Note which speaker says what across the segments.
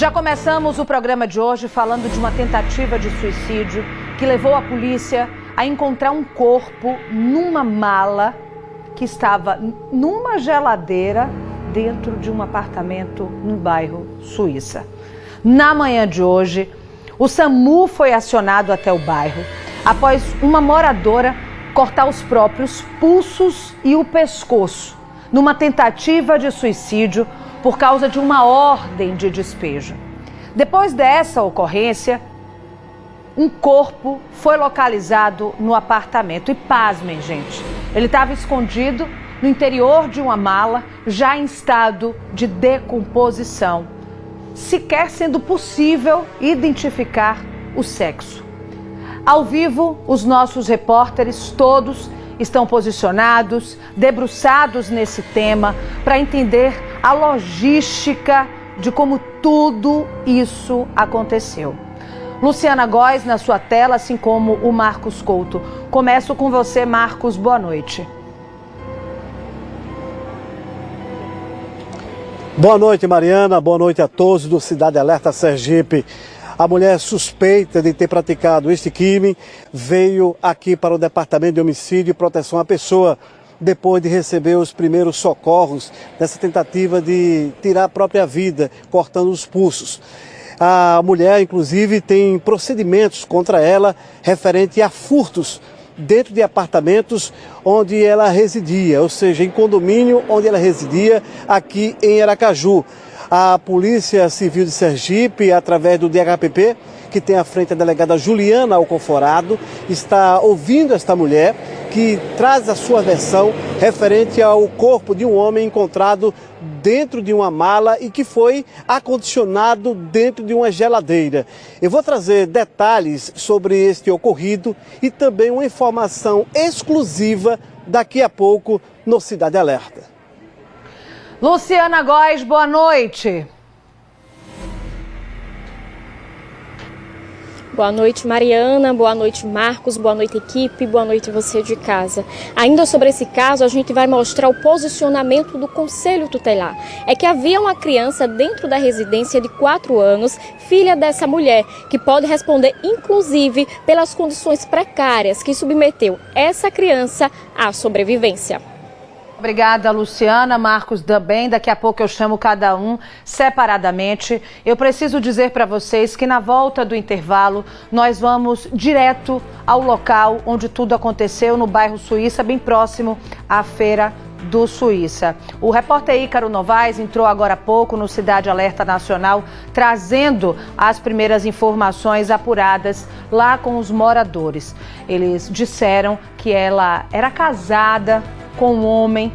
Speaker 1: Já começamos o programa de hoje falando de uma tentativa de suicídio que levou a polícia a encontrar um corpo numa mala que estava numa geladeira dentro de um apartamento no bairro Suíça. Na manhã de hoje, o SAMU foi acionado até o bairro após uma moradora cortar os próprios pulsos e o pescoço numa tentativa de suicídio por causa de uma ordem de despejo. Depois dessa ocorrência, um corpo foi localizado no apartamento. E pasmem, gente, ele estava escondido no interior de uma mala, já em estado de decomposição, sequer sendo possível identificar o sexo. Ao vivo, os nossos repórteres todos estão posicionados, debruçados nesse tema, para entender a logística de como tudo isso aconteceu. Luciana Góes na sua tela, assim como o Marcos Couto. Começo com você, Marcos, boa noite.
Speaker 2: Boa noite, Mariana, boa noite a todos do Cidade Alerta Sergipe. A mulher suspeita de ter praticado este crime veio aqui para o Departamento de Homicídio e Proteção à Pessoa, depois de receber os primeiros socorros nessa tentativa de tirar a própria vida, cortando os pulsos. A mulher, inclusive, tem procedimentos contra ela referente a furtos dentro de apartamentos onde ela residia, ou seja, em condomínio onde ela residia aqui em Aracaju. A Polícia Civil de Sergipe, através do DHPP, que tem à frente a delegada Juliana Alconforado, está ouvindo esta mulher, que traz a sua versão referente ao corpo de um homem encontrado dentro de uma mala e que foi acondicionado dentro de uma geladeira. Eu vou trazer detalhes sobre este ocorrido e também uma informação exclusiva daqui a pouco no Cidade Alerta.
Speaker 1: Luciana Góes, boa noite.
Speaker 3: Boa noite, Mariana, boa noite, Marcos, boa noite, equipe, boa noite você de casa. Ainda sobre esse caso, a gente vai mostrar o posicionamento do Conselho Tutelar. É que havia uma criança dentro da residência de 4 anos, filha dessa mulher, que pode responder, inclusive, pelas condições precárias que submeteu essa criança à sobrevivência.
Speaker 1: Obrigada, Luciana, Marcos também. Daqui a pouco eu chamo cada um separadamente. Eu preciso dizer para vocês que na volta do intervalo nós vamos direto ao local onde tudo aconteceu, no bairro Suíça, bem próximo à Feira do Suíça. O repórter Ícaro Novaes entrou agora há pouco no Cidade Alerta Nacional, trazendo as primeiras informações apuradas lá com os moradores. Eles disseram que ela era casada com um homem,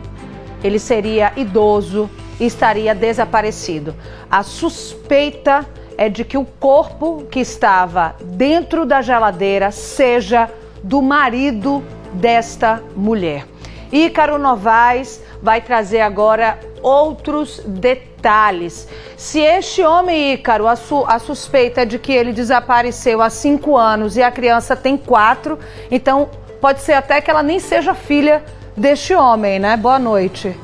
Speaker 1: ele seria idoso e estaria desaparecido. A suspeita é de que o corpo que estava dentro da geladeira seja do marido desta mulher. Ícaro Novaes vai trazer agora outros detalhes. Se este homem, Ícaro, a suspeita é de que ele desapareceu há 5 anos e a criança tem 4, então pode ser até que ela nem seja filha deste homem, né? Boa noite.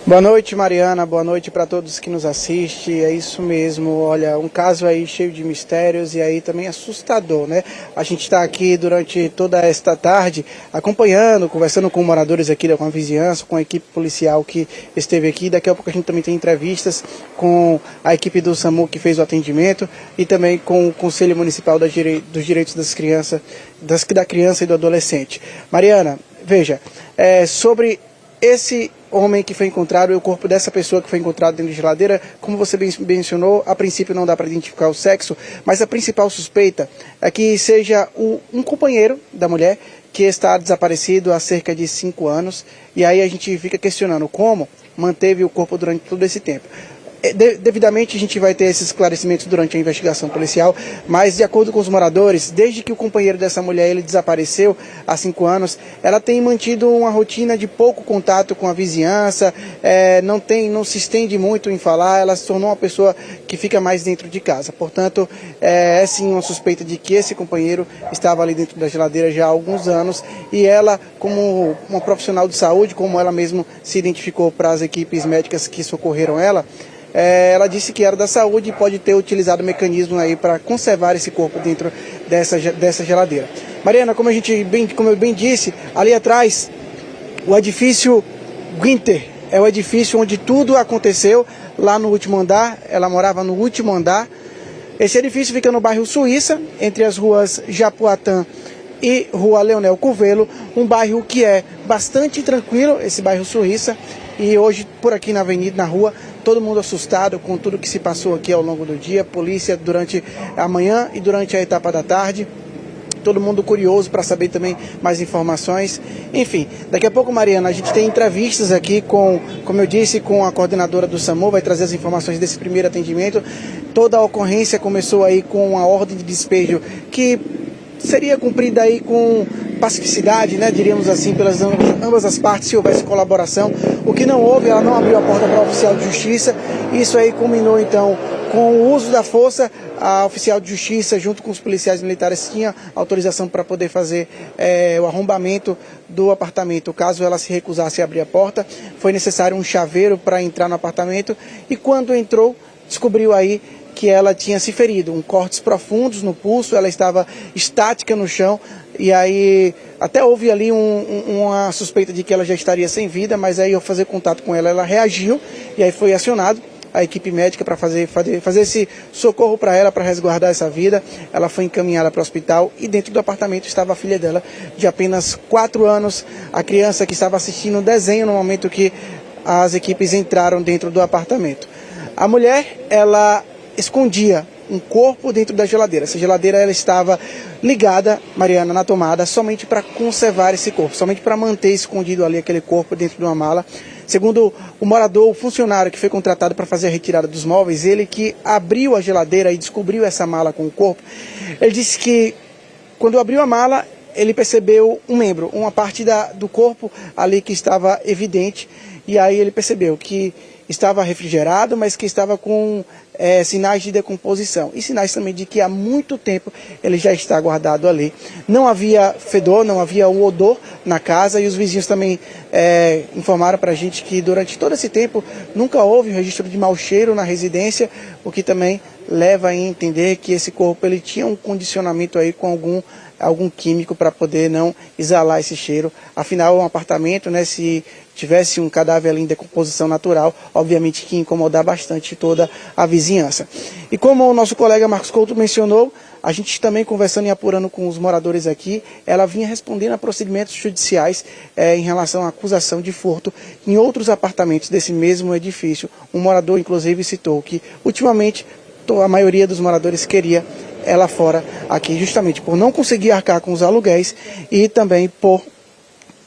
Speaker 4: Boa noite, Mariana, boa noite para todos que nos assistem. É isso mesmo, olha, um caso aí cheio de mistérios e aí também assustador, né? A gente está aqui durante toda esta tarde acompanhando, conversando com moradores aqui, com a vizinhança, com a equipe policial que esteve aqui. Daqui a pouco a gente também tem entrevistas com a equipe do SAMU que fez o atendimento e também com o Conselho Municipal dos Direitos das Crianças, da criança e do adolescente. Mariana, veja, sobre esse homem que foi encontrado e o corpo dessa pessoa que foi encontrado dentro de geladeira, como você bem mencionou, a princípio não dá para identificar o sexo, mas a principal suspeita é que seja um companheiro da mulher que está desaparecido há cerca de 5 anos, e aí a gente fica questionando como manteve o corpo durante todo esse tempo. Devidamente a gente vai ter esses esclarecimentos durante a investigação policial, mas de acordo com os moradores, desde que o companheiro dessa mulher ele desapareceu há 5 anos, ela tem mantido uma rotina de pouco contato com a vizinhança, não se estende muito em falar, ela se tornou uma pessoa que fica mais dentro de casa. Portanto, é sim uma suspeita de que esse companheiro estava ali dentro da geladeira já há alguns anos e ela, como uma profissional de saúde, como ela mesma se identificou para as equipes médicas que socorreram ela, ela disse que era da saúde e pode ter utilizado o mecanismo aí para conservar esse corpo dentro dessa geladeira. Mariana, como eu bem disse, ali atrás, o edifício Winter é o edifício onde tudo aconteceu, lá no último andar, ela morava no último andar. Esse edifício fica no bairro Suíça, entre as ruas Japuatã e Rua Leonel Curvelo, um bairro que é bastante tranquilo, esse bairro Suíça, e hoje por aqui na avenida, na rua, todo mundo assustado com tudo que se passou aqui ao longo do dia, polícia durante a manhã e durante a etapa da tarde, todo mundo curioso para saber também mais informações. Enfim, daqui a pouco, Mariana, a gente tem entrevistas aqui como eu disse, com a coordenadora do SAMU, vai trazer as informações desse primeiro atendimento. Toda a ocorrência começou aí com uma ordem de despejo que seria cumprida aí com pacificidade, né, diríamos assim, pelas ambas as partes, se houvesse colaboração. O que não houve, ela não abriu a porta para o oficial de justiça. Isso aí culminou então com o uso da força. A oficial de justiça, junto com os policiais militares, tinha autorização para poder fazer o arrombamento do apartamento. Caso ela se recusasse a abrir a porta, foi necessário um chaveiro para entrar no apartamento. E quando entrou, descobriu aí que ela tinha se ferido, cortes profundos no pulso, ela estava estática no chão, e aí até houve ali uma suspeita de que ela já estaria sem vida, mas aí ao fazer contato com ela, ela reagiu, e aí foi acionado a equipe médica para fazer esse socorro para ela, para resguardar essa vida. Ela foi encaminhada para o hospital e dentro do apartamento estava a filha dela, de apenas 4 anos, a criança que estava assistindo um desenho no momento que as equipes entraram dentro do apartamento. A mulher, ela escondia um corpo dentro da geladeira. Essa geladeira ela estava ligada, Mariana, na tomada, somente para conservar esse corpo, somente para manter escondido ali aquele corpo dentro de uma mala. Segundo o morador, o funcionário que foi contratado para fazer a retirada dos móveis, ele que abriu a geladeira e descobriu essa mala com o corpo, ele disse que quando abriu a mala, ele percebeu um membro, uma parte do corpo ali que estava evidente, e aí ele percebeu que estava refrigerado, mas que estava com sinais de decomposição e sinais também de que há muito tempo ele já está guardado ali. Não havia fedor, não havia um odor na casa, e os vizinhos também informaram para a gente que durante todo esse tempo nunca houve um registro de mau cheiro na residência, o que também leva a entender que esse corpo ele tinha um condicionamento aí com algum químico para poder não exalar esse cheiro. Afinal, é um apartamento, né, se tivesse um cadáver ali em decomposição natural, obviamente que ia incomodar bastante toda a vizinhança. E como o nosso colega Marcos Couto mencionou, a gente também conversando e apurando com os moradores aqui, ela vinha respondendo a procedimentos judiciais em relação à acusação de furto em outros apartamentos desse mesmo edifício. Um morador, inclusive, citou que, ultimamente, a maioria dos moradores queria ela fora aqui, justamente por não conseguir arcar com os aluguéis e também por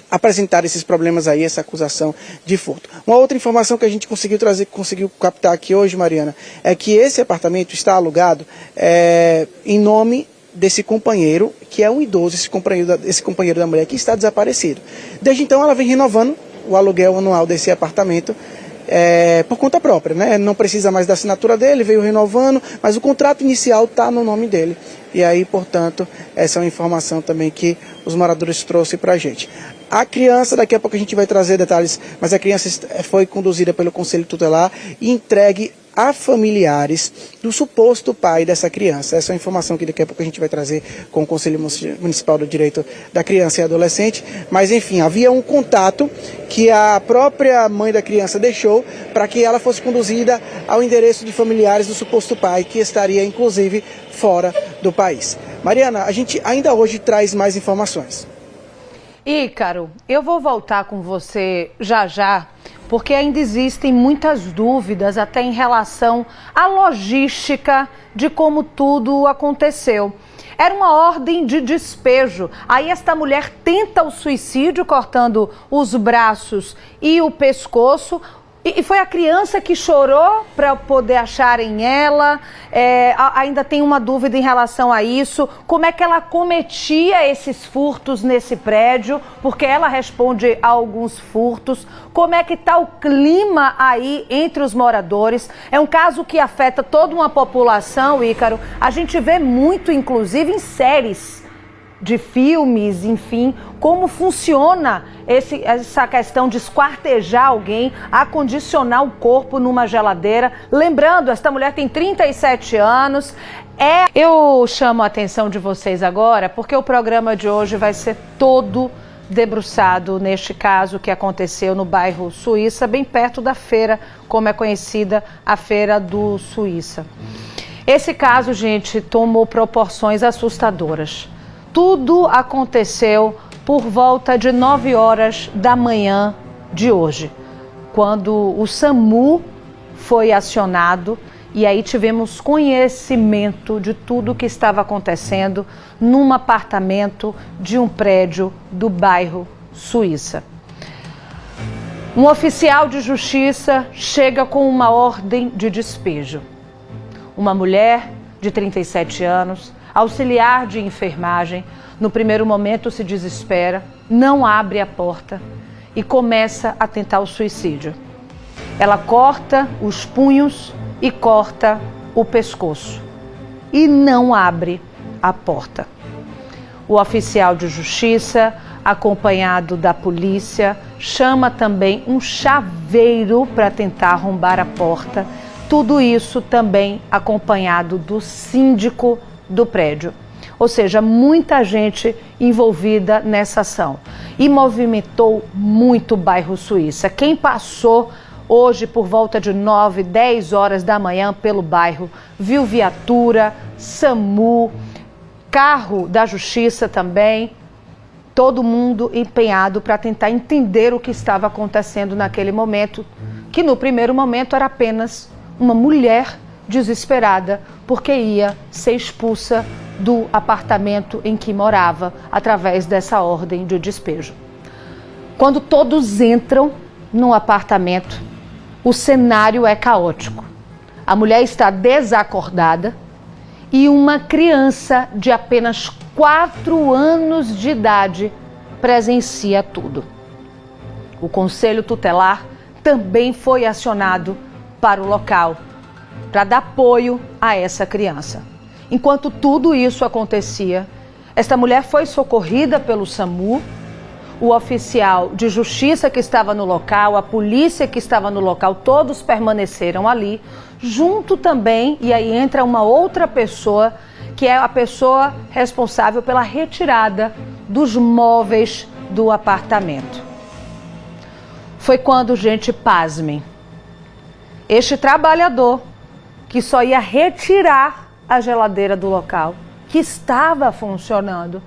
Speaker 4: apresentar esses problemas aí, essa acusação de furto. Uma outra informação que a gente conseguiu captar aqui hoje, Mariana, é que esse apartamento está alugado em nome desse companheiro, que é um idoso, esse companheiro da mulher que está desaparecido. Desde então ela vem renovando o aluguel anual desse apartamento, por conta própria, né? Não precisa mais da assinatura dele, veio renovando, mas o contrato inicial está no nome dele. E aí, portanto, essa é uma informação também que os moradores trouxeram para a gente. A criança, daqui a pouco a gente vai trazer detalhes, mas a criança foi conduzida pelo Conselho Tutelar e entregue a familiares do suposto pai dessa criança. Essa é a informação que daqui a pouco a gente vai trazer com o Conselho Municipal do Direito da Criança e Adolescente. Mas, enfim, havia um contato que a própria mãe da criança deixou para que ela fosse conduzida ao endereço de familiares do suposto pai, que estaria, inclusive, fora do país. Mariana, a gente ainda hoje traz mais informações.
Speaker 1: Ícaro, eu vou voltar com você já, porque ainda existem muitas dúvidas até em relação à logística de como tudo aconteceu. Era uma ordem de despejo. Aí esta mulher tenta o suicídio cortando os braços e o pescoço. E foi a criança que chorou para poder acharem ela? Ainda tem uma dúvida em relação a isso. Como é que ela cometia esses furtos nesse prédio? Porque ela responde a alguns furtos. Como é que está o clima aí entre os moradores? É um caso que afeta toda uma população, Ícaro. A gente vê muito, inclusive, em séries de filmes, enfim, como funciona essa questão de esquartejar alguém, acondicionar o corpo numa geladeira. Lembrando, esta mulher tem 37 anos. Eu chamo a atenção de vocês agora porque o programa de hoje vai ser todo debruçado neste caso que aconteceu no bairro Suíça, bem perto da feira, como é conhecida a Feira do Suíça. Esse caso, gente, tomou proporções assustadoras. Tudo aconteceu por volta de 9 horas da manhã de hoje, quando o SAMU foi acionado e aí tivemos conhecimento de tudo o que estava acontecendo num apartamento de um prédio do bairro Suíça. Um oficial de justiça chega com uma ordem de despejo. Uma mulher de 37 anos, auxiliar de enfermagem, no primeiro momento se desespera, não abre a porta e começa a tentar o suicídio. Ela corta os punhos e corta o pescoço e não abre a porta. O oficial de justiça, acompanhado da polícia, chama também um chaveiro para tentar arrombar a porta. Tudo isso também acompanhado do síndico do prédio. Ou seja, muita gente envolvida nessa ação. E movimentou muito o bairro Suíça. Quem passou hoje por volta de 9, 10 horas da manhã pelo bairro, viu viatura, SAMU, carro da justiça também, todo mundo empenhado para tentar entender o que estava acontecendo naquele momento, que no primeiro momento era apenas uma mulher desesperada porque ia ser expulsa do apartamento em que morava através dessa ordem de despejo. Quando todos entram no apartamento, o cenário é caótico. A mulher está desacordada e uma criança de apenas 4 anos de idade presencia tudo. O Conselho Tutelar também foi acionado para o local, para dar apoio a essa criança. Enquanto tudo isso acontecia, esta mulher foi socorrida pelo SAMU, o oficial de justiça que estava no local, a polícia que estava no local, todos permaneceram ali, junto também, e aí entra uma outra pessoa, que é a pessoa responsável pela retirada dos móveis do apartamento. Foi quando, gente, pasmem, este trabalhador que só ia retirar a geladeira do local, que estava funcionando,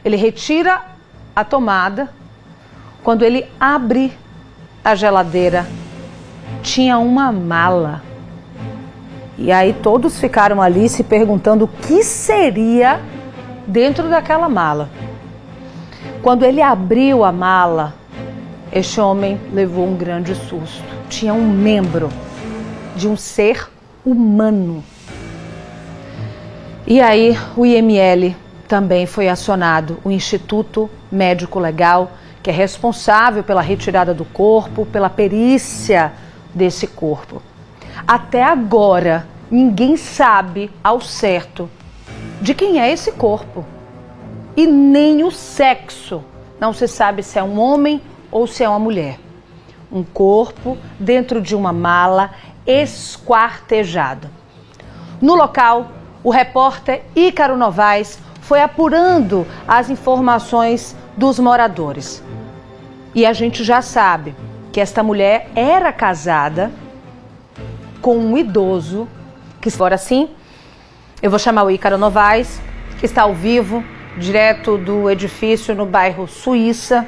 Speaker 1: ele retira a tomada. Quando ele abre a geladeira, tinha uma mala. E aí todos ficaram ali se perguntando o que seria dentro daquela mala. Quando ele abriu a mala, este homem levou um grande susto. Tinha um membro de um ser humano. E aí o IML também foi acionado, o Instituto Médico Legal, que é responsável pela retirada do corpo, pela perícia desse corpo. Até agora, ninguém sabe ao certo de quem é esse corpo. E nem o sexo. Não se sabe se é um homem ou se é uma mulher. Um corpo dentro de uma mala esquartejado. No local, o repórter Ícaro Novaes foi apurando as informações dos moradores. E a gente já sabe que esta mulher era casada com um idoso, que fora assim, eu vou chamar o Ícaro Novaes, que está ao vivo, direto do edifício no bairro Suíça,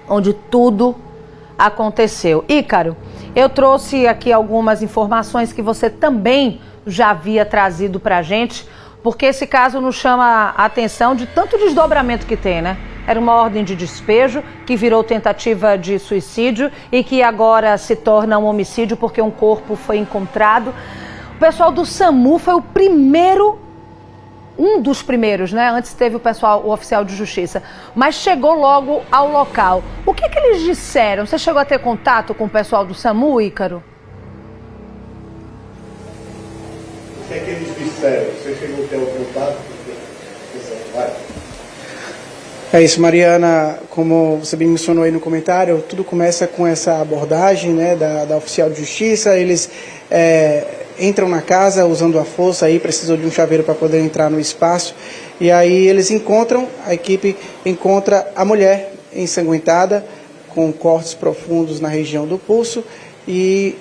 Speaker 1: onde tudo aconteceu. Ícaro, eu trouxe aqui algumas informações que você também já havia trazido para a gente, porque esse caso nos chama a atenção de tanto desdobramento que tem, né? Era uma ordem de despejo que virou tentativa de suicídio e que agora se torna um homicídio porque um corpo foi encontrado. O pessoal do SAMU foi o primeiro, um dos primeiros, né? Antes teve o oficial de justiça, mas chegou logo ao local. O que eles disseram? Você chegou a ter contato com o pessoal do SAMU, Ícaro?
Speaker 2: O que eles disseram? Você chegou a ter algum contato?
Speaker 4: É isso, Mariana, como você bem mencionou aí no comentário, tudo começa com essa abordagem, né, da oficial de justiça. Eles entram na casa usando a força, aí precisou de um chaveiro para poder entrar no espaço, e aí a equipe encontra a mulher ensanguentada, com cortes profundos na região do pulso, e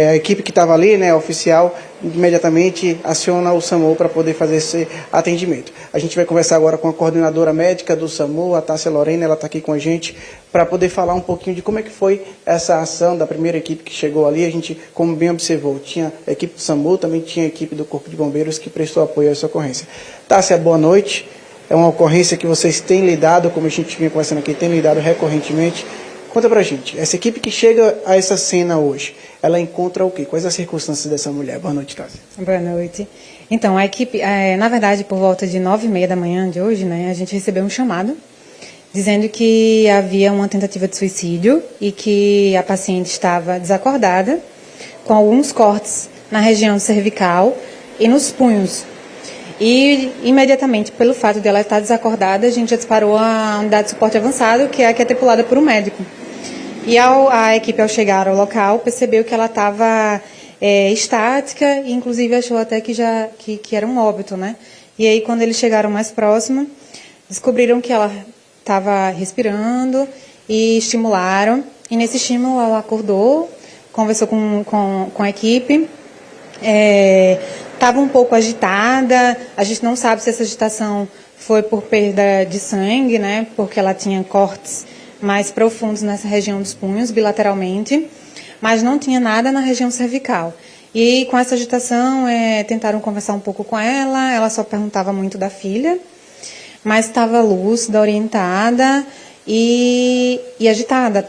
Speaker 4: a equipe que estava ali, né, oficial, imediatamente aciona o SAMU para poder fazer esse atendimento. A gente vai conversar agora com a coordenadora médica do SAMU, a Tássia Lorena, ela está aqui com a gente, para poder falar um pouquinho de como é que foi essa ação da primeira equipe que chegou ali. A gente, como bem observou, tinha a equipe do SAMU, também tinha a equipe do Corpo de Bombeiros que prestou apoio a essa ocorrência. Tássia, boa noite. É uma ocorrência que vocês têm lidado, como a gente vinha conversando aqui, têm lidado recorrentemente. Conta pra gente, essa equipe que chega a essa cena hoje, ela encontra o quê? Quais as circunstâncias dessa mulher? Boa noite, Tássia.
Speaker 5: Boa noite. Então, a equipe, na verdade, por volta de 9h30 da manhã de hoje, né, a gente recebeu um chamado dizendo que havia uma tentativa de suicídio e que a paciente estava desacordada, com alguns cortes na região cervical e nos punhos. E, imediatamente, pelo fato de ela estar desacordada, a gente já disparou a unidade de suporte avançado, que é a que é tripulada por um médico. E a equipe, ao chegar ao local, percebeu que ela estava estática, e inclusive achou até que era um óbito, né? E aí, quando eles chegaram mais próximo, descobriram que ela estava respirando e estimularam. E nesse estímulo, ela acordou, conversou com a equipe, estava um pouco agitada. A gente não sabe se essa agitação foi por perda de sangue, né? Porque ela tinha cortes mais profundos nessa região dos punhos, bilateralmente, mas não tinha nada na região cervical. E com essa agitação, tentaram conversar um pouco com ela só perguntava muito da filha, mas estava lúcida, orientada e agitada.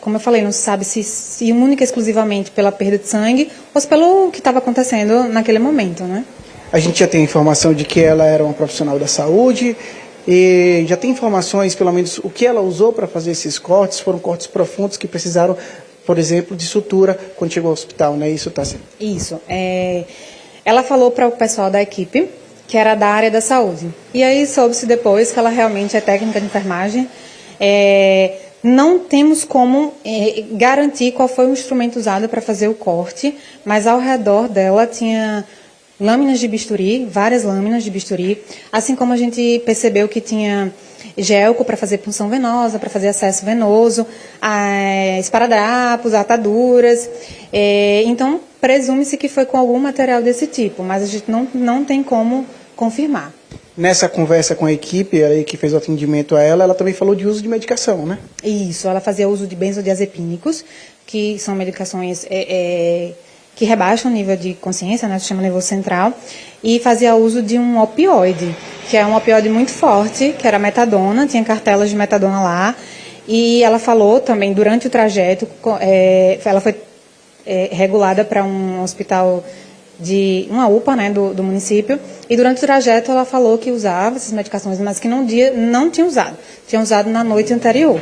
Speaker 5: Como eu falei, não se sabe se única e exclusivamente pela perda de sangue ou se pelo que estava acontecendo naquele momento, né?
Speaker 4: A gente já tem informação de que ela era uma profissional da saúde, e já tem informações, pelo menos, o que ela usou para fazer esses cortes. Foram cortes profundos que precisaram, por exemplo, de sutura quando chegou ao hospital, né? Isso está sendo.
Speaker 5: Isso. Ela falou para o pessoal da equipe que era da área da saúde. E aí soube-se depois que ela realmente é técnica de enfermagem. Não temos como garantir qual foi o instrumento usado para fazer o corte, mas ao redor dela tinha lâminas de bisturi, várias lâminas de bisturi, assim como a gente percebeu que tinha gelco para fazer punção venosa, para fazer acesso venoso, esparadrapos, ataduras. Então, presume-se que foi com algum material desse tipo, mas a gente não tem como confirmar.
Speaker 4: Nessa conversa com a equipe aí que fez o atendimento a ela também falou de uso de medicação, né?
Speaker 5: Isso, ela fazia uso de benzodiazepínicos, que são medicações que rebaixam o nível de consciência, né, do sistema nervoso central, e fazia uso de um opioide, que é um opioide muito forte, que era metadona, tinha cartelas de metadona lá, e ela falou também, durante o trajeto, ela foi regulada para um hospital de uma UPA, né, do município, e durante o trajeto ela falou que usava essas medicações, mas que não tinha usado na noite anterior.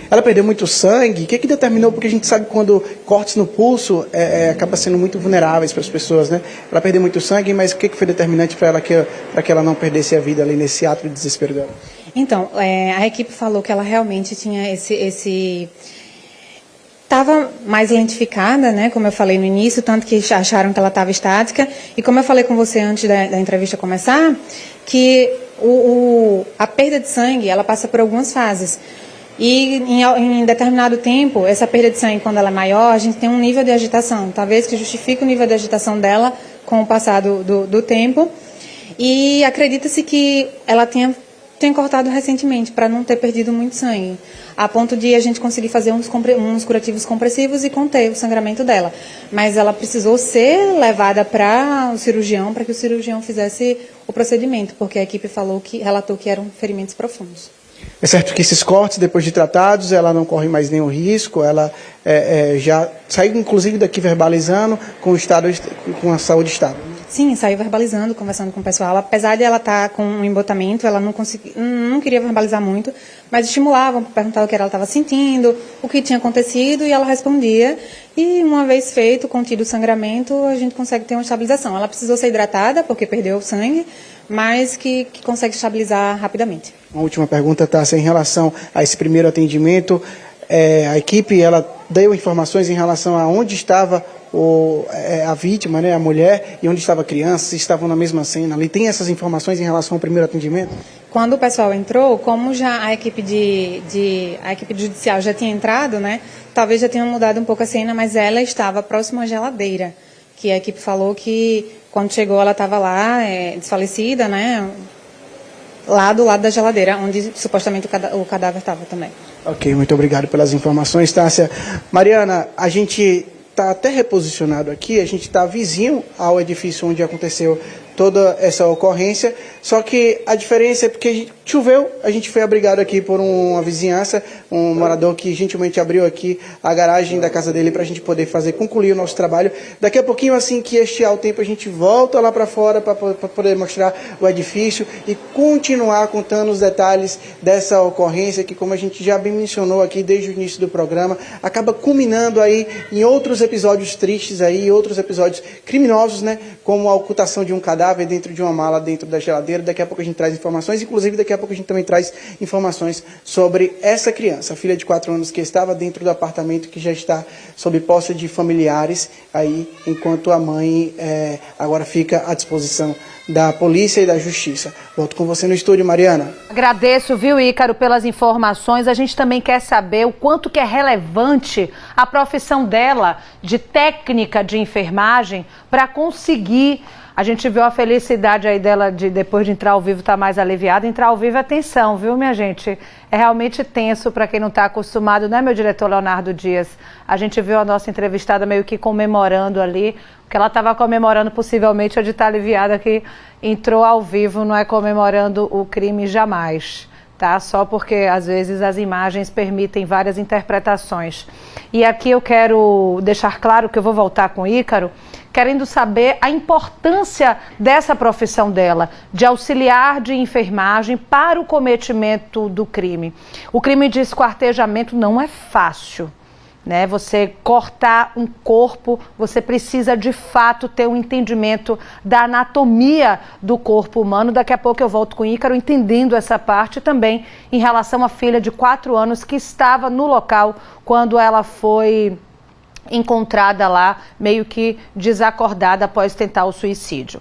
Speaker 4: Ela perdeu muito sangue. O que determinou? Porque a gente sabe que quando cortes no pulso acaba sendo muito vulneráveis para as pessoas, né? Ela perdeu muito sangue, mas o que foi determinante para que ela não perdesse a vida ali nesse ato de desespero dela?
Speaker 5: Então, a equipe falou que ela realmente tinha estava mais lentificada, né, como eu falei no início, tanto que acharam que ela estava estática. E como eu falei com você antes da entrevista começar, que a perda de sangue, ela passa por algumas fases. E em determinado tempo, essa perda de sangue, quando ela é maior, a gente tem um nível de agitação, talvez que justifique o nível de agitação dela com o passar do tempo. E acredita-se que ela tenha cortado recentemente, para não ter perdido muito sangue. a ponto de a gente conseguir fazer uns curativos compressivos e conter o sangramento dela. Mas ela precisou ser levada para o cirurgião, para que o cirurgião fizesse o procedimento, porque a equipe relatou que eram ferimentos profundos.
Speaker 4: É certo que esses cortes, depois de tratados, ela não corre mais nenhum risco, ela já saiu, inclusive, daqui verbalizando com a saúde estável.
Speaker 5: Sim, saiu verbalizando, conversando com o pessoal. Apesar de ela estar com um embotamento, ela não queria verbalizar muito, mas estimulavam, perguntavam o que ela estava sentindo, o que tinha acontecido, e ela respondia. E uma vez feito, contido o sangramento, a gente consegue ter uma estabilização. Ela precisou ser hidratada, porque perdeu o sangue, mas que consegue estabilizar rapidamente.
Speaker 4: Uma última pergunta, Tássia, em relação a esse primeiro atendimento. A equipe ela deu informações em relação a onde estava a vítima, né, a mulher, e onde estava a criança, se estavam na mesma cena ali. Tem essas informações em relação ao primeiro atendimento?
Speaker 5: Quando o pessoal entrou, como já a equipe a equipe judicial já tinha entrado, né, talvez já tenha mudado um pouco a cena, mas ela estava próxima à geladeira, que a equipe falou que quando chegou ela estava lá, desfalecida, né, lá do lado da geladeira, onde supostamente o cadáver estava também. Ok, muito obrigado pelas informações, Tássia. Mariana, a gente está até reposicionado aqui, a gente está vizinho ao edifício onde aconteceu toda essa ocorrência, só que a diferença é porque choveu, a gente foi abrigado aqui por uma vizinhança, um morador que gentilmente abriu aqui a garagem da casa dele para a gente poder concluir o nosso trabalho. Daqui a pouquinho, assim que estiar o tempo, a gente volta lá para fora para poder mostrar o edifício e continuar contando os detalhes dessa ocorrência que, como a gente já bem mencionou aqui desde o início do programa, acaba culminando aí em outros episódios tristes aí, outros episódios criminosos, né, como a ocultação de um cadáver dentro de uma mala, dentro da geladeira. Daqui a pouco a gente traz informações, inclusive daqui a pouco a gente também traz informações sobre essa criança, a filha de 4 anos que estava dentro do apartamento, que já está sob posse de familiares, aí, enquanto a mãe agora fica à disposição da polícia e da justiça. Volto com você no estúdio, Mariana.
Speaker 1: Agradeço, viu, Ícaro, pelas informações. A gente também quer saber o quanto que é relevante a profissão dela de técnica de enfermagem para conseguir. A gente viu a felicidade aí dela de, depois de entrar ao vivo, estar mais aliviada. Entrar ao vivo é tensão, viu, minha gente? É realmente tenso para quem não está acostumado, né, meu diretor Leonardo Dias? A gente viu a nossa entrevistada meio que comemorando ali, porque ela estava comemorando possivelmente a de estar aliviada que entrou ao vivo, não é comemorando o crime jamais. Tá? Só porque às vezes as imagens permitem várias interpretações. E aqui eu quero deixar claro que eu vou voltar com o Ícaro, querendo saber a importância dessa profissão dela, de auxiliar de enfermagem para o cometimento do crime. O crime de esquartejamento não é fácil, né? Você cortar um corpo, você precisa de fato ter um entendimento da anatomia do corpo humano. Daqui a pouco eu volto com o Ícaro entendendo essa parte também em relação à filha de 4 anos que estava no local quando ela foi encontrada lá meio que desacordada após tentar o suicídio.